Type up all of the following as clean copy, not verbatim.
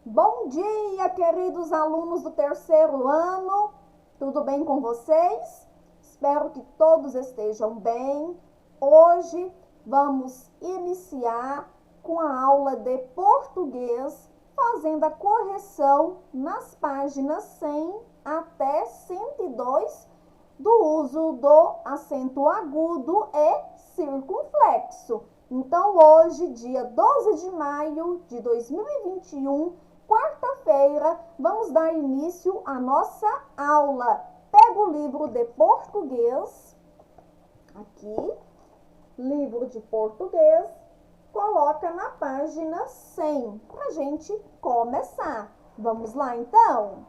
Bom dia, queridos alunos do terceiro ano. Tudo bem com vocês? Espero que todos estejam bem. Hoje vamos iniciar com a aula de português, fazendo a correção nas páginas 100 até 102 do uso do acento agudo e circunflexo. Então, hoje, dia 12 de maio de 2021, quarta-feira, vamos dar início à nossa aula. Pega o livro de português, aqui, livro de português, coloca na página 100, para a gente começar. Vamos lá, então?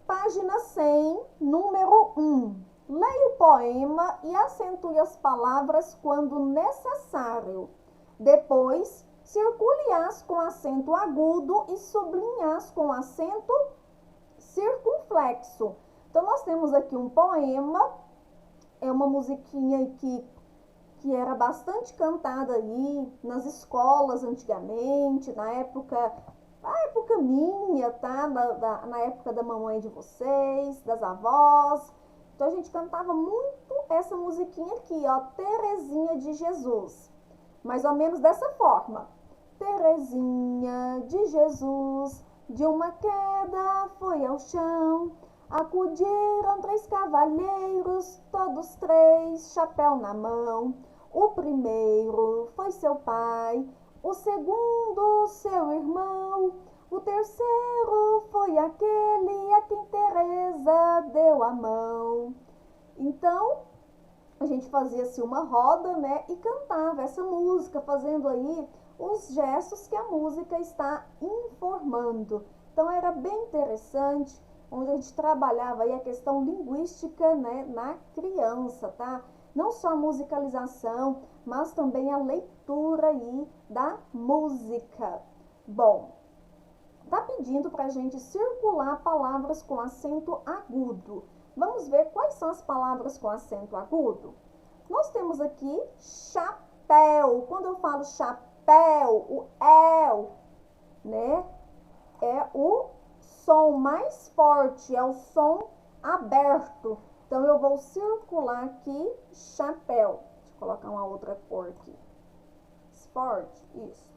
Página 100, número 1. Leia o poema e acentue as palavras quando necessário. Depois, circule-as com acento agudo e sublinhe-as com acento circunflexo. Então, nós temos aqui um poema, é uma musiquinha que era bastante cantada aí nas escolas antigamente, na época minha, tá? Na época da mamãe de vocês, das avós. Então, a gente cantava muito essa musiquinha aqui, ó, Terezinha de Jesus. Mais ou menos dessa forma. Terezinha de Jesus, de uma queda foi ao chão. Acudiram 3 cavalheiros, todos 3, chapéu na mão. O primeiro foi seu pai, o segundo seu irmão. O terceiro foi aquele a quem Teresa deu a mão. Então, a gente fazia-se uma roda, né, e cantava essa música, fazendo aí os gestos que a música está informando. Então, era bem interessante, onde a gente trabalhava aí a questão linguística, né, na criança, tá? Não só a musicalização, mas também a leitura aí da música. Bom, tá pedindo para a gente circular palavras com acento agudo. Vamos ver quais são as palavras com acento agudo? Nós temos aqui chapéu. Quando eu falo chapéu, o el, né, é o som mais forte, é o som aberto. Então, eu vou circular aqui chapéu. Deixa eu colocar uma outra cor aqui. Forte, isso.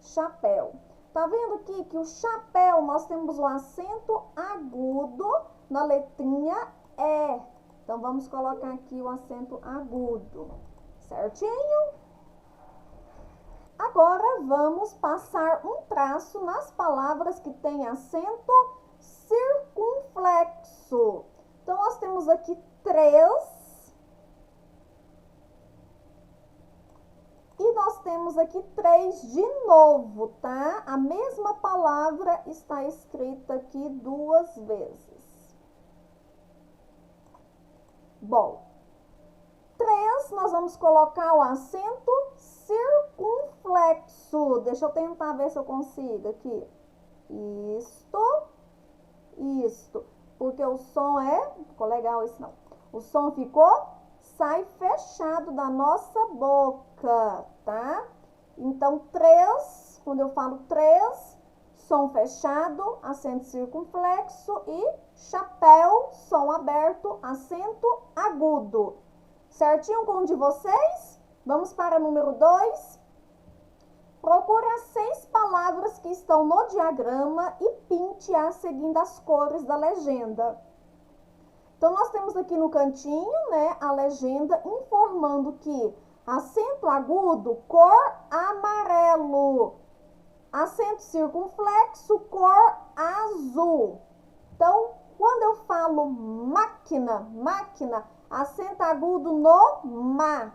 Chapéu. Tá vendo aqui que o chapéu, nós temos o acento agudo na letrinha E. Então, vamos colocar aqui o acento agudo, certinho? Agora, vamos passar um traço nas palavras que têm acento circunflexo. Então, nós temos aqui 3. E nós temos aqui 3 de novo, tá? A mesma palavra está escrita aqui 2 vezes. Bom, 3 nós vamos colocar o acento circunflexo. Deixa eu tentar ver se eu consigo aqui. Isto. Porque o som ficou legal esse não. O som sai fechado da nossa boca, tá? Então, 3, quando eu falo 3, som fechado, acento circunflexo e chapéu, som aberto, acento agudo. Certinho com o de vocês? Vamos para o número 2. Procure as 6 palavras que estão no diagrama e pinte-as seguindo as cores da legenda. Então, nós temos aqui no cantinho, né, a legenda informando que acento agudo, cor amarelo. Acento circunflexo, cor azul. Então, quando eu falo máquina, acento agudo no má.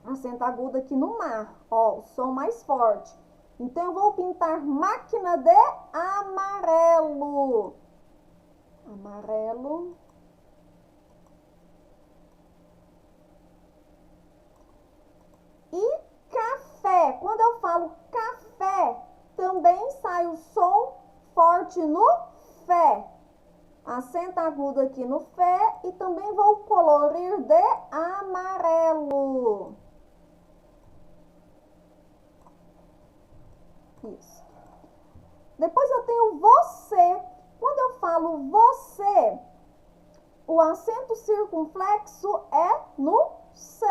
Acento agudo aqui no má, ó, o som mais forte. Então, eu vou pintar máquina de amarelo. Amarelo. E café. Quando eu falo café, também sai o som forte no fé. Acento agudo aqui no fé e também vou colorir de amarelo. Isso. Depois eu tenho você. Quando eu falo você, o acento circunflexo é no C.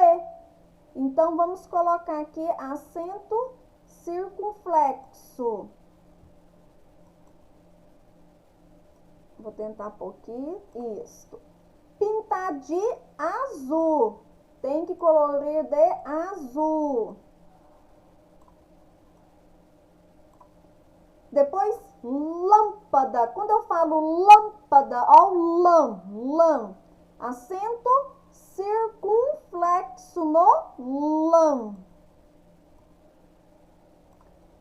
Então, vamos colocar aqui acento circunflexo. Vou tentar pôr aqui. Isso. Pintar de azul. Tem que colorir de azul. Depois, lâmpada. Quando eu falo lâmpada, ó, lã. Acento circunflexo no lã.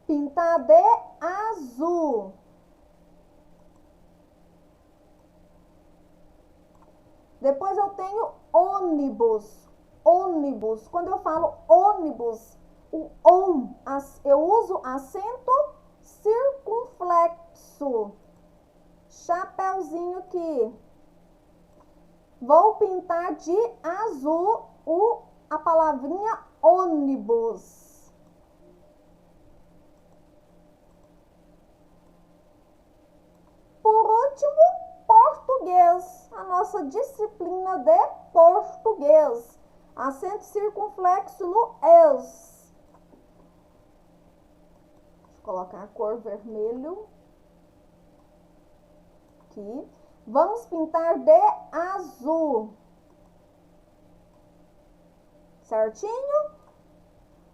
Pintar de azul. Depois eu tenho ônibus. Ônibus. Quando eu falo ônibus, o on, eu uso acento circunflexo. Chapeuzinho aqui. Vou pintar de azul a palavrinha ônibus. Por último, português. A nossa disciplina de português. Acento circunflexo no es. Deixa eu colocar a cor vermelho. Aqui. Vamos pintar de azul. Certinho?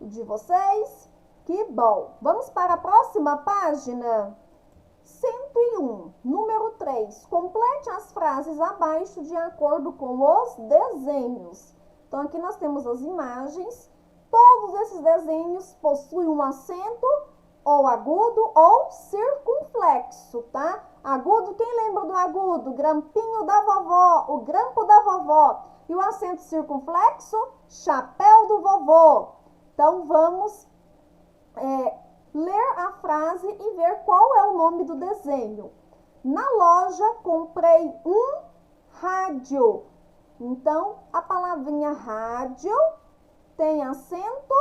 De vocês? Que bom! Vamos para a próxima página. 101, número 3. Complete as frases abaixo de acordo com os desenhos. Então, aqui nós temos as imagens. Todos esses desenhos possuem um acento ou agudo ou circunflexo, tá? Agudo, quem lembra do agudo? Grampinho da vovó, o grampo da vovó. E o acento circunflexo? Chapéu do vovô. Então, vamos ler a frase e ver qual é o nome do desenho. Na loja, comprei um rádio. Então, a palavrinha rádio tem acento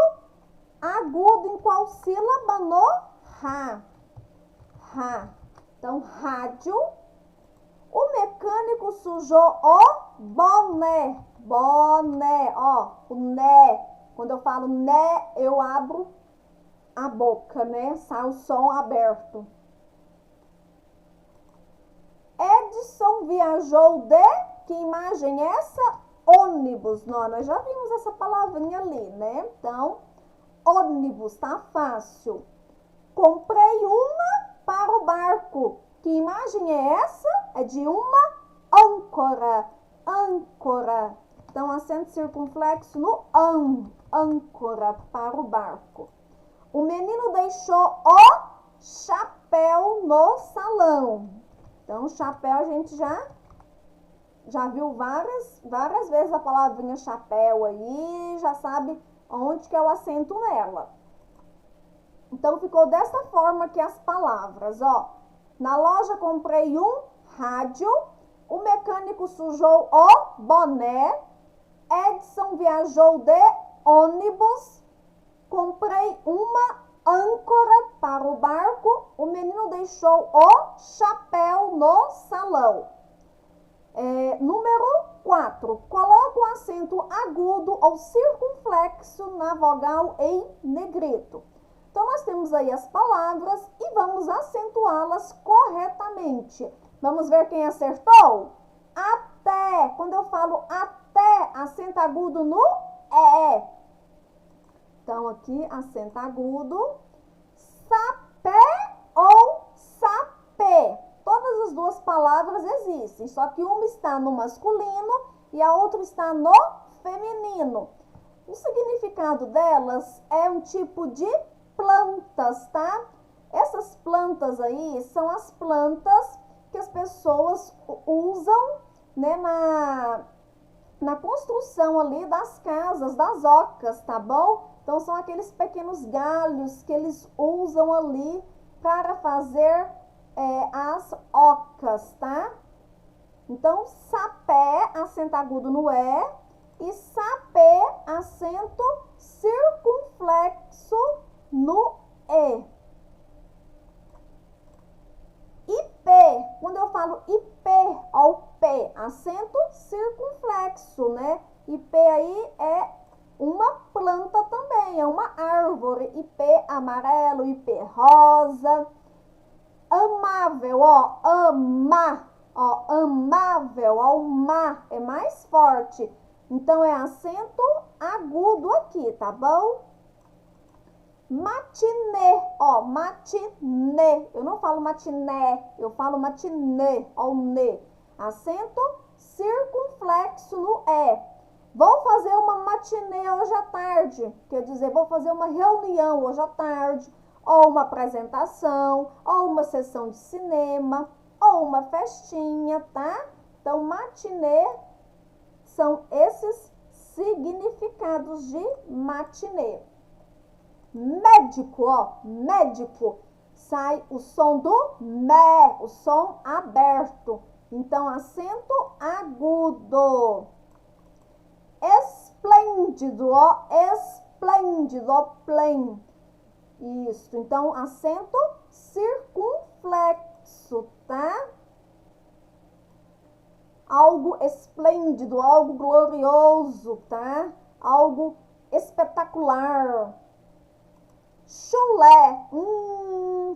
agudo em qual sílaba? No Rá. Rá. Então, rádio. O mecânico sujou o boné. Boné, ó, o né. Quando eu falo né, eu abro a boca, né? Sai o som aberto. Edson viajou de... Que imagem é essa? Ônibus. Nós já vimos essa palavrinha ali, né? Então, ônibus, tá fácil. Comprei uma para o barco. Que imagem é essa? É de uma âncora. Âncora. Então, acento circunflexo no âncora, para o barco. O menino deixou o chapéu no salão. Então, chapéu a gente já viu várias vezes a palavrinha chapéu aí, já sabe onde que é o acento nela. Então, ficou dessa forma aqui as palavras, ó. Na loja comprei um rádio, o mecânico sujou o boné, Edson viajou de ônibus, comprei uma âncora para o barco, o menino deixou o chapéu no salão. Número 4. Coloca o acento agudo ou circunflexo na vogal em negrito. Então, nós temos aí as palavras e vamos acentuá-las corretamente. Vamos ver quem acertou? Até. Quando eu falo até, acento agudo no é. Então, aqui, acento agudo. Sapé ou sapé. Todas as duas palavras existem, só que uma está no masculino e a outra está no feminino. O significado delas é um tipo de plantas, tá? Essas plantas aí são as plantas que as pessoas usam, né, na construção ali das casas, das ocas, tá bom? Então, são aqueles pequenos galhos que eles usam ali para fazer as ocas, tá? Então, sapé, acento agudo no é, e sapé, acento circunflexo no e. P amarelo e P rosa. Amável, ó, amar, ó, amável, ó, o má é mais forte. Então, é acento agudo aqui, tá bom? Matinê, ó, matinê. Eu não falo matiné, eu falo matinê, ó, o nê. Acento circunflexo no E. Vou fazer uma matinê hoje à tarde. Quer dizer, vou fazer uma reunião hoje à tarde. Ou uma apresentação, ou uma sessão de cinema, ou uma festinha, tá? Então, matinê são esses significados de matinê. Médico, ó, médico. Sai o som do mé, o som aberto. Então, acento agudo. Esplêndido, ó, esplêndido, ó, plém. Isso, então, acento circunflexo, tá? Algo esplêndido, algo glorioso, tá? Algo espetacular. Chulé.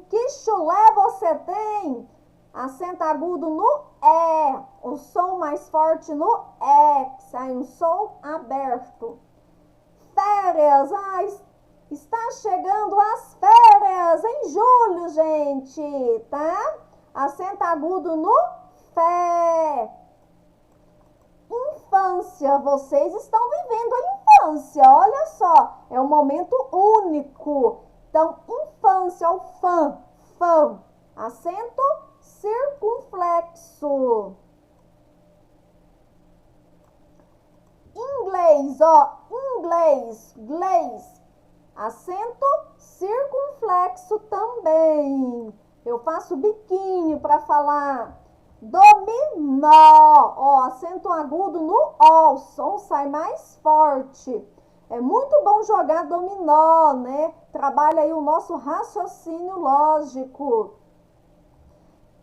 Que chulé você tem? Acento agudo no E. O som mais forte no E. Sai um som aberto. Férias. Está chegando as férias em julho, gente, tá? Acento agudo no Fé. Infância, vocês estão vivendo a infância, olha só, é um momento único. Então, infância, o fã, acento circunflexo. Inglês, ó, inglês, acento circunflexo também. Eu faço biquinho para falar. Dominó, ó, acento agudo no O, o som sai mais forte. É muito bom jogar dominó, né? Trabalha aí o nosso raciocínio lógico.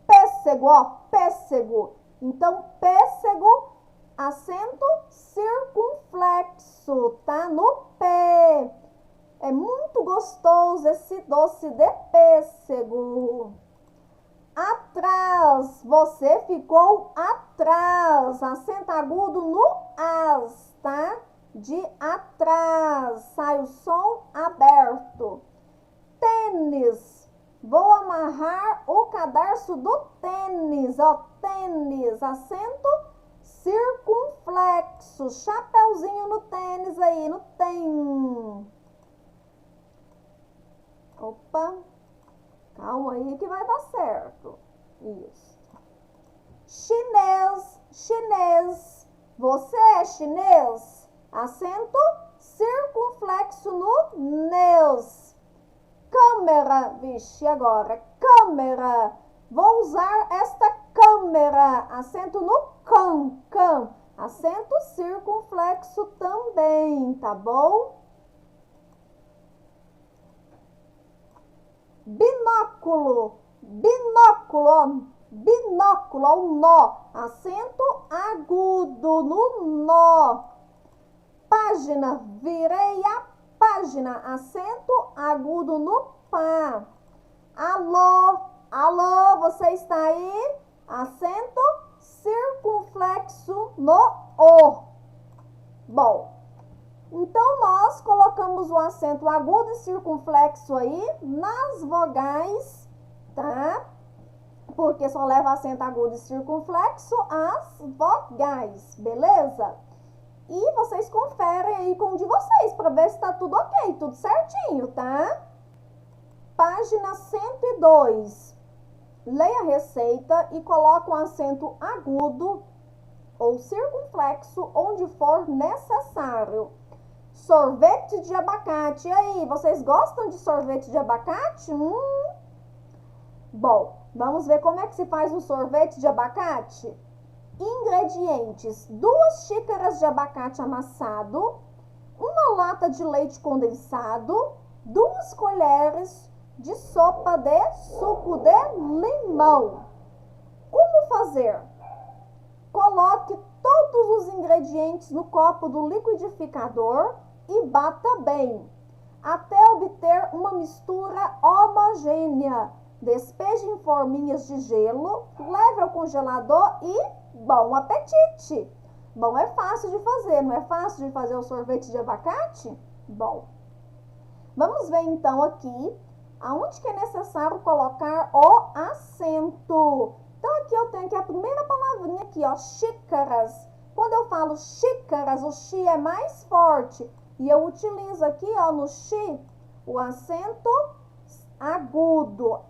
Pêssego, ó, pêssego. Então, pêssego, acento circunflexo, tá? No P. É muito gostoso esse doce de pêssego. Atrás, você ficou atrás, acento agudo no as, tá? De atrás, sai o som aberto. Tênis, vou amarrar o cadarço do tênis, ó, tênis, acento circunflexo, chapeuzinho no tênis aí, no tem. Opa. Calma aí que vai dar certo. Isso. Chinês. Você é chinês? Acento circunflexo no neus. Câmera. Vixe, agora. Câmera. Vou usar esta câmera. Acento no cam. Acento circunflexo também, tá bom? Binóculo, o nó, acento agudo no nó. Página, virei a página, acento agudo no pá. Alô, você está aí? Acento circunflexo no O. Bom, então, nós colocamos o acento agudo e circunflexo aí nas vogais, tá? Porque só leva acento agudo e circunflexo as vogais, beleza? E vocês conferem aí com o de vocês para ver se tá tudo ok, tudo certinho, tá? Página 102. Leia a receita e coloque um acento agudo ou circunflexo onde for necessário. Sorvete de abacate. E aí, vocês gostam de sorvete de abacate? Bom, vamos ver como é que se faz um sorvete de abacate? Ingredientes: 2 xícaras de abacate amassado, 1 lata de leite condensado, 2 colheres de sopa de suco de limão. Como fazer? Coloque todos os ingredientes no copo do liquidificador e bata bem. até obter uma mistura homogênea. Despeje em forminhas de gelo, leve ao congelador e bom apetite! Bom, é fácil de fazer, não é fácil de fazer o sorvete de abacate? Bom, vamos ver então aqui aonde que é necessário colocar o acento. Então, aqui eu tenho aqui a primeira palavrinha aqui, ó, xícaras. Quando eu falo xícaras, o xi é mais forte. E eu utilizo aqui, ó, no xi, o acento agudo,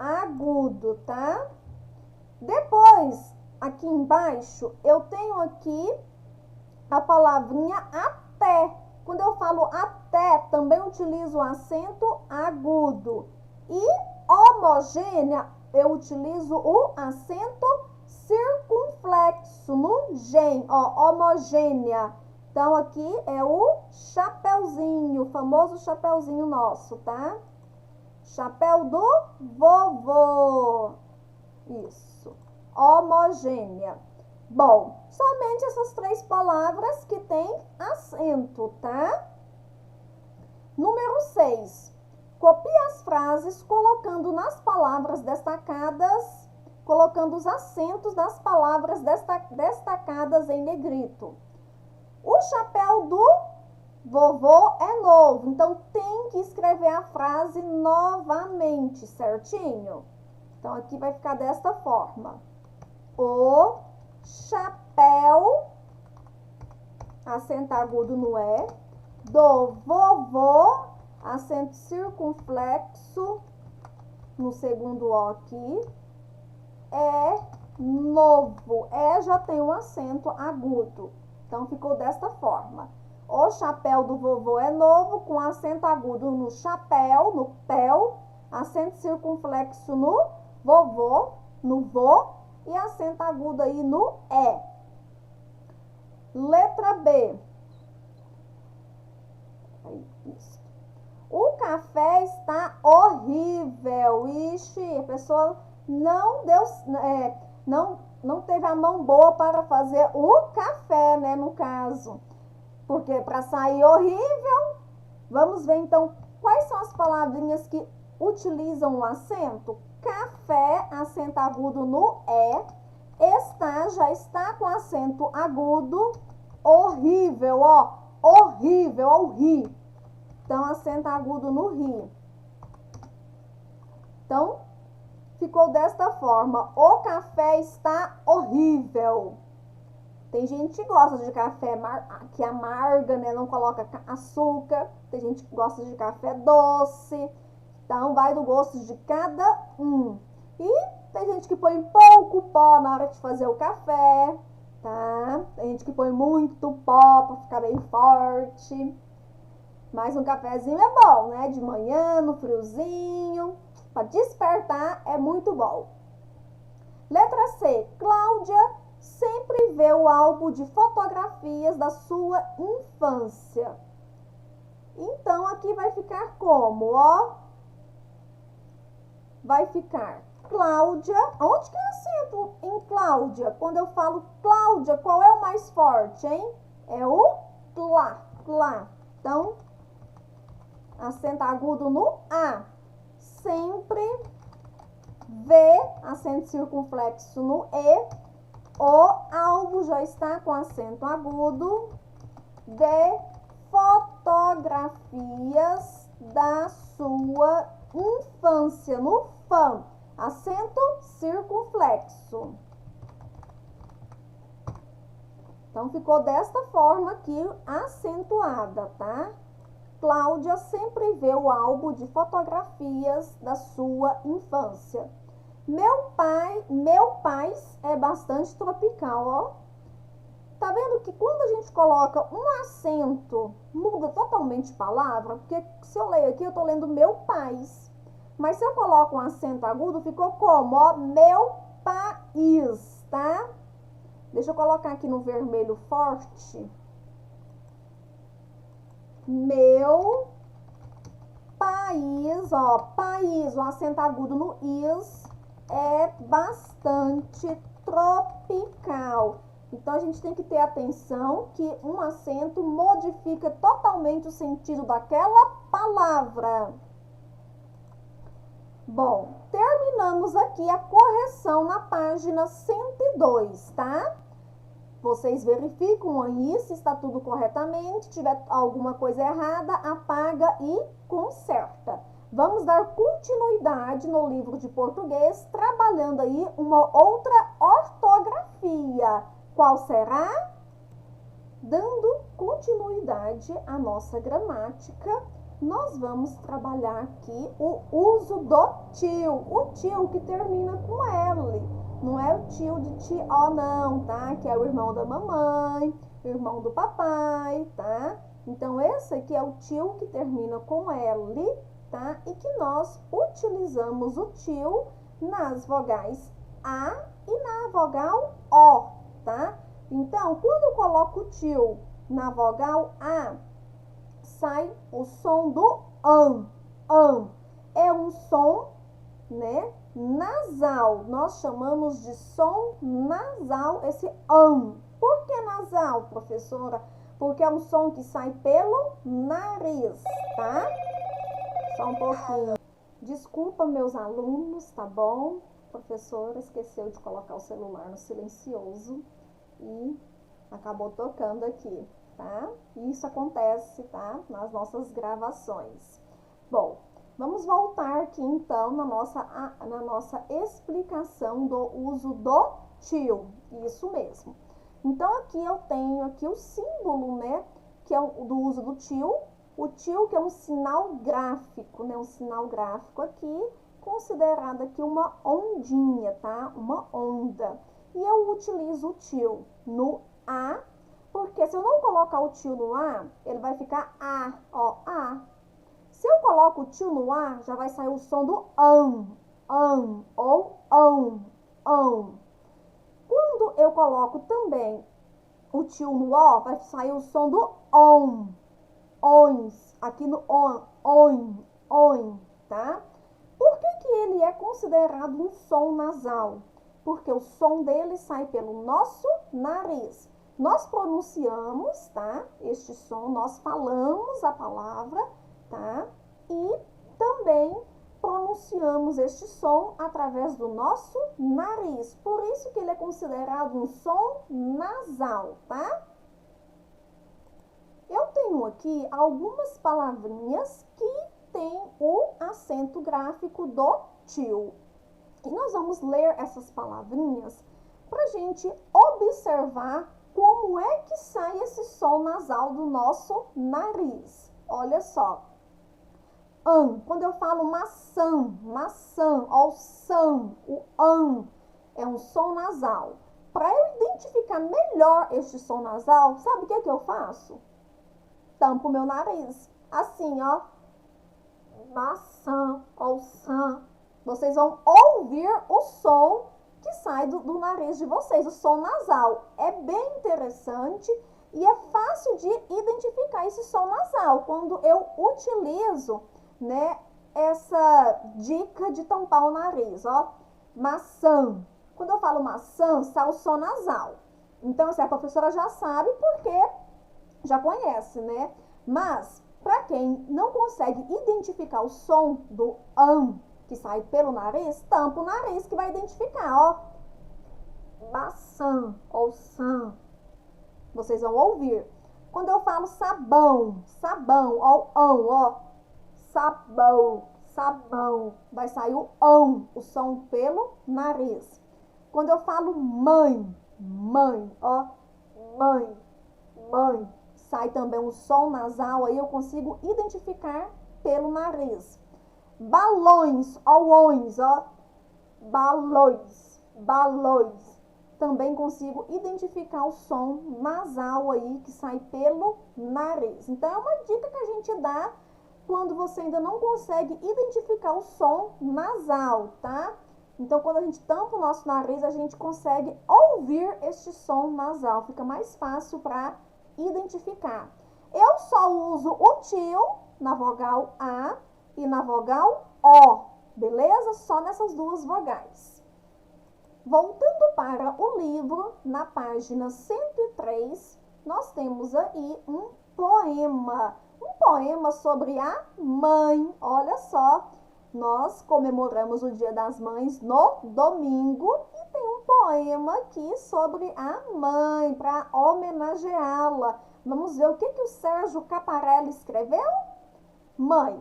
tá? Depois, aqui embaixo, eu tenho aqui a palavrinha até. Quando eu falo até, também utilizo o acento agudo. E homogênea, eu utilizo o acento circunflexo no gen, ó, homogênea. Então, aqui é o chapeuzinho, o famoso chapeuzinho nosso, tá? Chapéu do vovô. Isso, homogênea. Bom, somente essas 3 palavras que tem acento, tá? Número 6. Copie as frases colocando nas palavras destacadas, colocando os acentos das palavras destacadas em negrito. O chapéu do vovô é novo, então tem que escrever a frase novamente, certinho? Então, aqui vai ficar desta forma. O chapéu, acento agudo no E, do vovô, acento circunflexo no segundo O aqui, é novo. É já tem um acento agudo. Então, ficou desta forma. O chapéu do vovô é novo, com acento agudo no chapéu, no péu, acento circunflexo no vovô, no vô, e acento agudo aí no é. Letra B. Isso. O café está horrível. Ixi, a pessoa não deu, não teve a mão boa para fazer o café, né, no caso. Porque para sair horrível, vamos ver então quais são as palavrinhas que utilizam o acento. Café, acento agudo no E. Já está com acento agudo. Horrível, ó. Horrível, ó, o ri. Então, acento agudo no ri. Então, ficou desta forma. O café está horrível. Tem gente que gosta de café que amarga, né? Não coloca açúcar. Tem gente que gosta de café doce. Então, vai do gosto de cada um. E tem gente que põe pouco pó na hora de fazer o café, tá? Tem gente que põe muito pó para ficar bem forte. Mas um cafezinho é bom, né? De manhã, no friozinho, para despertar é muito bom. Letra C. Cláudia sempre vê o álbum de fotografias da sua infância. Então, aqui vai ficar como, ó? Vai ficar Cláudia. Onde que é acento em Cláudia? Quando eu falo Cláudia, qual é o mais forte, hein? É o clá. Então, acento agudo no A. Sempre vê, acento circunflexo no E. O álbum já está com acento agudo de fotografias da sua infância, no FAM, acento circunflexo. Então, ficou desta forma aqui, acentuada, tá? Cláudia sempre vê o álbum de fotografias da sua infância. Meu pai é bastante tropical, ó. Tá vendo que quando a gente coloca um acento, muda totalmente palavra? Porque se eu leio aqui, eu tô lendo meu país. Mas se eu coloco um acento agudo, ficou como, ó, meu país, tá? Deixa eu colocar aqui no vermelho forte. Meu país, ó, país, o acento agudo no is é bastante tropical. Então, a gente tem que ter atenção que um acento modifica totalmente o sentido daquela palavra. Bom, terminamos aqui a correção na página 102, tá? Vocês verificam aí se está tudo corretamente, tiver alguma coisa errada, apaga e conserta. Vamos dar continuidade no livro de português, trabalhando aí uma outra ortografia. Qual será? Dando continuidade à nossa gramática, nós vamos trabalhar aqui o uso do tio. O tio que termina com L. Não é o tio de tio, não, tá? Que é o irmão da mamãe, irmão do papai, tá? Então, esse aqui é o tio que termina com L, tá? E que nós utilizamos o tio nas vogais A e na vogal O, tá? Então, quando eu coloco o tio na vogal A, sai o som do an. É um som, né, nasal. Nós chamamos de som nasal esse an. Por que nasal, professora? Porque é um som que sai pelo nariz, tá? Só um pouquinho. Desculpa, meus alunos, tá bom? A professora esqueceu de colocar o celular no silencioso e acabou tocando aqui, tá? Isso acontece, tá? Nas nossas gravações. Bom, vamos voltar aqui então na nossa explicação do uso do tio. Isso mesmo. Então, aqui eu tenho aqui o símbolo, né? Que é do uso do tio. O tio que é um sinal gráfico, né? Um sinal gráfico aqui, considerado aqui uma ondinha, tá? Uma onda. E eu utilizo o tio no A, porque se eu não colocar o tio no A, ele vai ficar A, ó, A. Se eu coloco o tio no A, já vai sair o som do ou ão. Quando eu coloco também o tio no O, vai sair o som do ons, aqui no on, tá? Por que ele é considerado um som nasal? Porque o som dele sai pelo nosso nariz. Nós pronunciamos, tá? Este som, nós falamos a palavra, tá? E também pronunciamos este som através do nosso nariz. Por isso que ele é considerado um som nasal, tá? Eu tenho aqui algumas palavrinhas que têm o acento gráfico do tio. E nós vamos ler essas palavrinhas para a gente observar como é que sai esse som nasal do nosso nariz. Olha só. Quando eu falo maçã, ó, o an é um som nasal. Para eu identificar melhor este som nasal, sabe o que eu faço? Tampo o meu nariz. Assim, ó. Maçã ou san. Vocês vão ouvir o som que sai do nariz de vocês, o som nasal. É bem interessante e é fácil de identificar esse som nasal quando eu utilizo, né, essa dica de tampar o nariz, ó. Maçã. Quando eu falo maçã, sai o som nasal. Então, assim, a professora já sabe porque já conhece, né? Mas, para quem não consegue identificar o som do que sai pelo nariz, tampa o nariz que vai identificar, ó. Maçã ou san. Vocês vão ouvir. Quando eu falo sabão, ó. Sabão. Vai sair o som pelo nariz. Quando eu falo mãe, ó. Mãe. Sai também um som nasal, aí eu consigo identificar pelo nariz. Balões, ó. Balões. Também consigo identificar o som nasal aí que sai pelo nariz. Então, é uma dica que a gente dá quando você ainda não consegue identificar o som nasal, tá? Então, quando a gente tampa o nosso nariz, a gente consegue ouvir este som nasal. Fica mais fácil para identificar. Eu só uso o tio na vogal A e na vogal O, beleza? Só nessas duas vogais. Voltando para o livro, na página 103, nós temos aí um poema. Um poema sobre a mãe. Olha só, nós comemoramos o Dia das Mães no domingo e tem um poema aqui sobre a mãe, para homenageá-la. Vamos ver o que o Sérgio Caparelli escreveu? Mãe,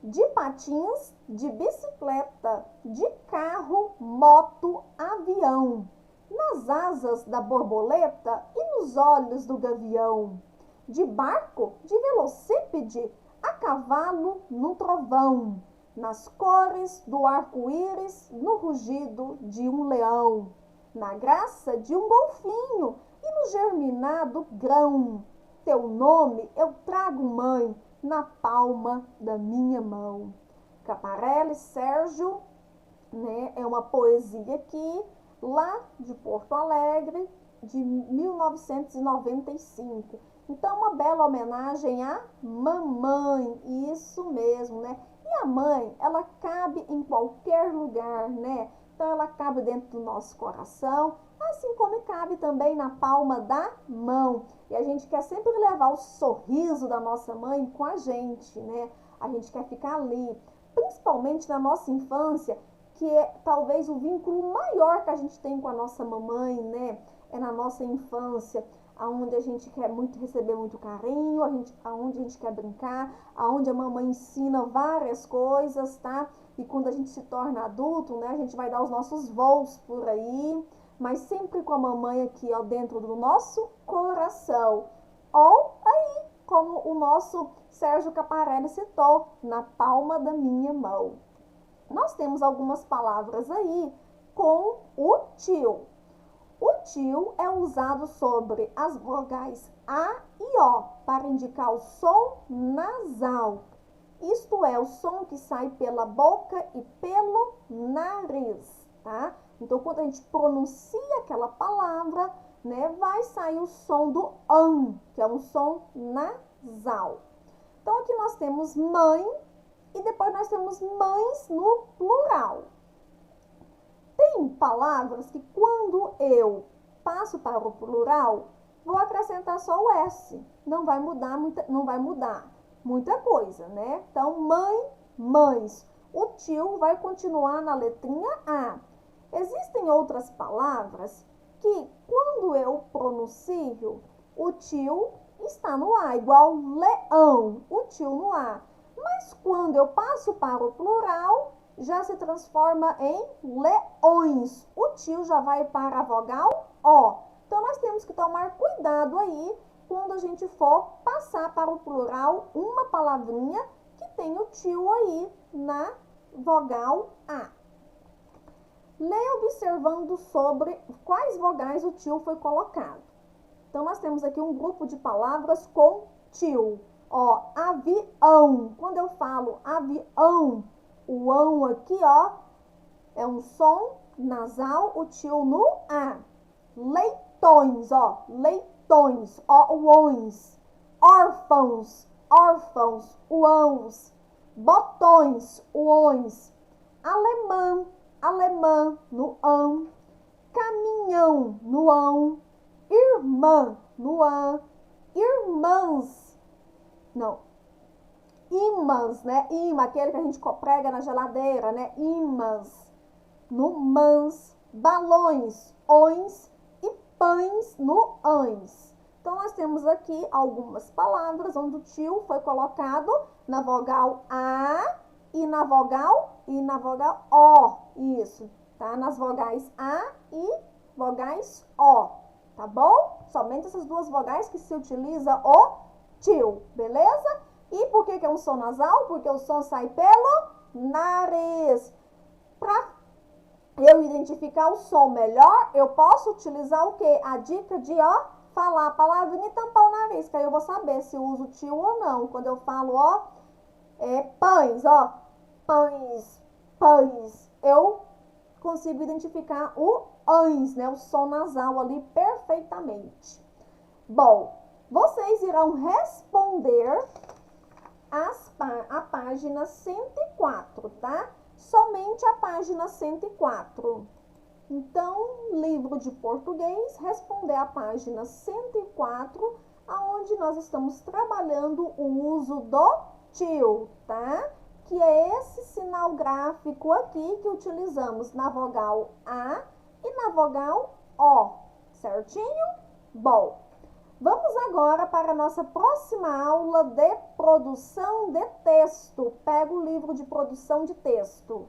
de patins, de bicicleta, de carro, moto, avião, nas asas da borboleta e nos olhos do gavião, de barco, de velocípede, a cavalo, no trovão, nas cores do arco-íris, no rugido de um leão, na graça de um golfinho e no germinado grão. Teu nome eu trago, mãe, na palma da minha mão. Caparelli, Sérgio, né? É uma poesia aqui, lá de Porto Alegre, de 1995. Então, uma bela homenagem à mamãe, isso mesmo, né? E a mãe, ela cabe em qualquer lugar, né? Então, ela cabe dentro do nosso coração, assim como cabe também na palma da mão. E a gente quer sempre levar o sorriso da nossa mãe com a gente, né? A gente quer ficar ali, principalmente na nossa infância, que é talvez o vínculo maior que a gente tem com a nossa mamãe, né? É na nossa infância, aonde a gente quer muito receber muito carinho, aonde a gente quer brincar, aonde a mamãe ensina várias coisas, tá? E quando a gente se torna adulto, né? A gente vai dar os nossos voos por aí, mas sempre com a mamãe aqui, ó, dentro do nosso coração. Ou aí, como o nosso Sérgio Caparelli citou, na palma da minha mão. Nós temos algumas palavras aí com o tio. O tio é usado sobre as vogais A e O para indicar o som nasal. Isto é, o som que sai pela boca e pelo nariz, tá? Então, quando a gente pronuncia aquela palavra, né, vai sair o som do an, que é um som nasal. Então, aqui nós temos mãe e depois nós temos mães no plural. Tem palavras que quando eu passo para o plural, vou acrescentar só o S. Não vai mudar muita coisa, né? Então, mãe, mães. O tio vai continuar na letrinha A. Existem outras palavras que, quando eu pronuncio, o tio está no A, igual leão, o tio no A. Mas quando eu passo para o plural, já se transforma em leões. O tio já vai para a vogal O. Então, nós temos que tomar cuidado aí quando a gente for passar para o plural uma palavrinha que tem o tio aí na vogal A. Leia observando sobre quais vogais o tio foi colocado. Então, nós temos aqui um grupo de palavras com tio. Ó, avião. Quando eu falo avião, o ão aqui, ó, é um som nasal, o tio no A. Leitões, ó, leitões, ó, uões. Órfãos, órfãos, uãos. Botões, uões. Alemã, alemã, no ão. Caminhão, no ão. Irmã, no ã. Irmãs, não. Imãs, né? Imã, aquele que a gente prega na geladeira, né? Imãs, no mãs. Balões, ões. E pães, no ães. Então, nós temos aqui algumas palavras onde o tio foi colocado na vogal A e na vogal O. Isso, tá? Nas vogais A e vogais O, tá bom? Somente essas duas vogais que se utiliza o tio, beleza? E por que é um som nasal? Porque o som sai pelo nariz. Para eu identificar o som melhor, eu posso utilizar o quê? A dica de, ó, falar a palavrinha e tampar o nariz, que aí eu vou saber se eu uso tio ou não. Quando eu falo, ó, pães, ó, pães, pães, eu consigo identificar o ães, né, o som nasal ali perfeitamente. Bom, vocês irão responder a página 104, tá? Somente a página 104. Então, livro de português, responder a página 104, aonde nós estamos trabalhando o uso do til, tá? Que é esse sinal gráfico aqui que utilizamos na vogal A e na vogal O, certinho? Bom, vamos agora para a nossa próxima aula de produção de texto. Pega o livro de produção de texto.